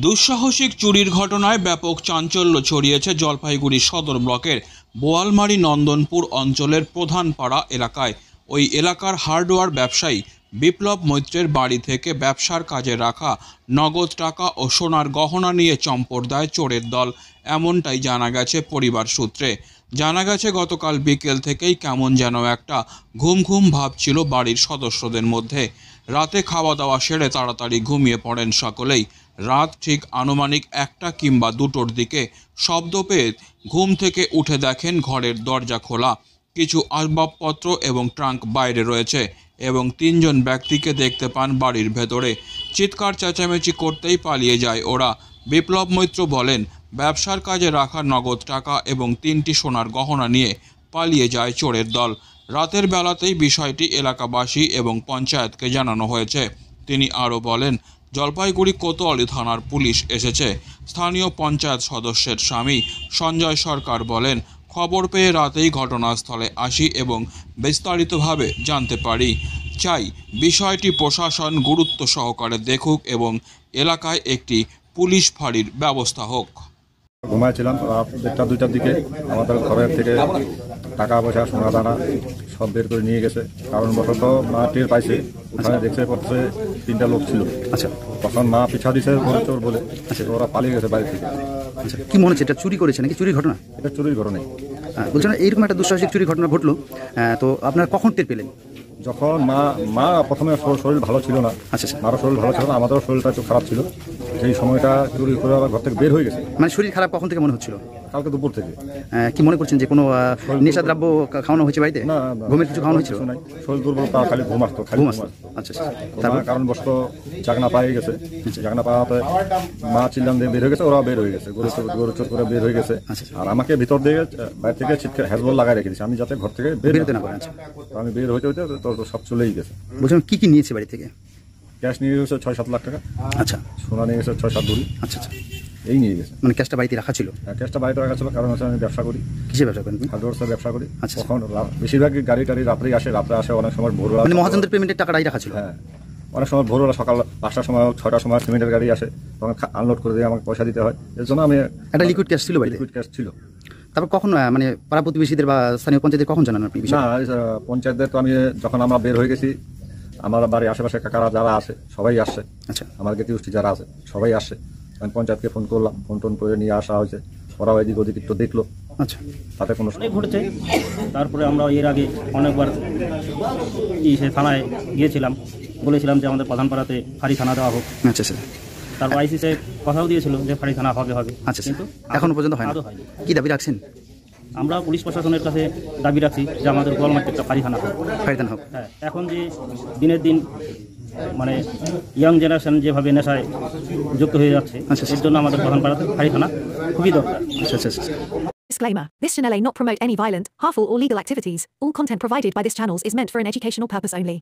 দুঃসাহসিক চুরির ঘটনায় ব্যাপক চাঞ্চল্য ছড়িয়েছে জলপাইগুড়ি সদর ব্লকের বোয়ালমারী নন্দনপুর অঞ্চলের প্রধানপাড়া এলাকায়। ওই এলাকার হার্ডওয়্যার ব্যবসায়ী বিপ্লব মৈত্রের বাড়ি থেকে ব্যবসার কাজে রাখা নগদ টাকা ও সোনার গহনা নিয়ে চম্পট দেয় চোরের দল, এমনটাই জানা গেছে পরিবার সূত্রে। জানা গেছে গতকাল বিকেল থেকেই কেমন যেন একটা ঘুম ঘুম ভাব ছিল বাড়ির সদস্যদের মধ্যে। রাতে খাওয়া দাওয়া সেরে তাড়াতাড়ি ঘুমিয়ে পড়েন সকলেই। রাত ঠিক আনুমানিক 1টা কিংবা 2টোর দিকে শব্দ পেয়ে ঘুম থেকে উঠে দেখেন ঘরের দরজা খোলা, কিছু আসবাবপত্র এবং ট্রাঙ্ক বাইরে রয়েছে এবং 3জন ব্যক্তিকে দেখতে পান বাড়ির ভেতরে। চিৎকার চেঁচামেচি করতেই পালিয়ে যায় ওরা। বিপ্লব মৈত্র বলেন, ব্যবসার কাজে রাখা নগদ টাকা এবং 3টি সোনার গহনা নিয়ে পালিয়ে যায় চোরের দল। রাতের বেলাতেই বিষয়টি এলাকাবাসী এবং পঞ্চায়েতকে জানানো হয়েছে। তিনি আরও বলেন, জলপাইগুড়ি কোতোয়ালি থানার পুলিশ এসেছে। স্থানীয় পঞ্চায়েত সদস্যের স্বামী সঞ্জয় সরকার বলেন, খবর পেয়ে রাতেই ঘটনাস্থলে আসি এবং বিস্তারিতভাবে জানতে পারি। চাই বিষয়টি প্রশাসন গুরুত্ব সহকারে দেখুক এবং এলাকায় একটি পুলিশ ফাঁড়ির ব্যবস্থা হোক। ঘুমাইছিলাম রাত 1টা-2টার দিকে আমাদের ঘরের থেকে টাকা পয়সা সোনা দানা সব বের করে নিয়ে গেছে। কারণ বশত মা টের পাইছে, ওখানে দেখছে পড়ছে 3টা লোক ছিল। আচ্ছা, তখন মা পিছা দিছে চোর বলে। আচ্ছা, ওরা পালিয়ে গেছে বাড়ি থেকে। আচ্ছা, কি মনে হচ্ছে এটা চুরি করেছে নাকি চুরির ঘটনা? এটা চুরির ঘটনা। বলছেন এইরকম একটা দুঃসাহসিক চুরির ঘটনা ঘটলো, তো আপনারা কখন টের পেলেন? যখন মা প্রথমে শরীর ভালো ছিল না। আচ্ছা, মারও শরীর ভালো ছিল না, আমাদেরও শরীরটা একটু খারাপ ছিল। সেই সময়টা চুরি করে আবার ঘর থেকে বের হয়ে গেছে। মানে শরীর খারাপ কখন থেকে মনে হচ্ছিল? কালকে দুপুর থেকে। কি মনে করছেন যে কোনো নেশাদ্রব্য খাওয়ানো হয়েছে বাড়িতে? না, ঘুমের কিছু খাওয়ানো হয়েছিল? শরীর দুর্বলতা, খালি ঘুম আসতো। আচ্ছা, তারপর কারণ বসতো জাগনা পায়ে গেছে। জাগনা পাওয়াতে মা চিল্লান দিয়ে বের হয়ে গেছে, ওরা বের হয়ে গেছে, গরু চোর করে বের হয়ে গেছে। আর আমাকে ভিতর দিয়ে বাইরে থেকে ছিটকে হ্যাজবল লাগাই রেখে দিয়েছে, আমি যাতে ঘর থেকে বের হতে না পারি। আমি বের হইতে হইতে তোর সব চলেই গেছে। বলছিলাম কি নিয়েছে বাড়ি থেকে? ক্যাশ নিয়ে গেছে 6-7 লাখ টাকা। আচ্ছা, সোনা নিয়ে গেছে 6-7 ভরি। আচ্ছা, এই নিয়ে গেছে। মানে ক্যাশটা বাড়িতে রাখা ছিল? ক্যাশটা বাড়িতে রাখা ছিল, কারণ হচ্ছে আমি ব্যবসা করি। কিসের ব্যবসা করেন? হার্ডওয়্যার ব্যবসা করি। আচ্ছা, তখন বেশিরভাগ গাড়ি টাড়ি রাত্রে আসে, অনেক সময় ভোরবেলা। মানে মহাজনদের পেমেন্টের টাকাটাই রাখা ছিল? হ্যাঁ, অনেক সময় ভোরবেলা সকাল 5টার সময় 6টার সময় সিমেন্টের গাড়ি আসে, তখন আনলোড করে দিয়ে আমাকে পয়সা দিতে হয়। এর জন্য আমি একটা লিকুইড ক্যাশ ছিল বাড়িতে? লিকুইড ক্যাশ ছিল। তারপর কখন মানে পাড়া প্রতিবেশীদের বা স্থানীয় পঞ্চায়েতের কখন জানান আপনি? না, পঞ্চায়েতদের তো আমি যখন আমরা বের হয়ে গেছি, আমার বাড়ির আশেপাশে কাকারা যারা আছে সবাই আসছে। আচ্ছা, আমার গেতি গোষ্ঠী যারা আছে সবাই আসছে। আমি পঞ্চায়েতকে ফোন করলাম, ফোন করে নিয়ে আসা হয়েছে। ওরাও এদিক ওদিক একটু দেখলো। আচ্ছা, তাতে কোনো ঘটেছে। তারপরে আমরা এর আগে অনেকবার সে থানায় গিয়েছিলাম, বলেছিলাম যে আমাদের প্রধানপাড়াতে ফাঁড়ি থানা দেওয়া হোক। আচ্ছা, তারপর আইসি সাহেব কথাও দিয়েছিল যে ফাঁড়ি থানা হবে। আচ্ছা, কিন্তু এখনো পর্যন্ত হয়নি। কি দাবি রাখছেন? আমরা পুলিশ প্রশাসনের কাছে দাবি রাখছি যে আমাদের গোয়ালমাটিতে একটা ফাঁড়ি থানা হোক। হ্যাঁ, এখন যে দিনের দিন মানে ইয়াং জেনারেশন যেভাবে নেশায় যুক্ত হয়ে যাচ্ছে, এর জন্য আমাদের প্রধানপাড়াতে ফাঁড়ি থানা খুবই দরকার। Disclaimer. This channel may not promote any violent, harmful or legal activities. All content provided by this channel is meant for an educational purpose only.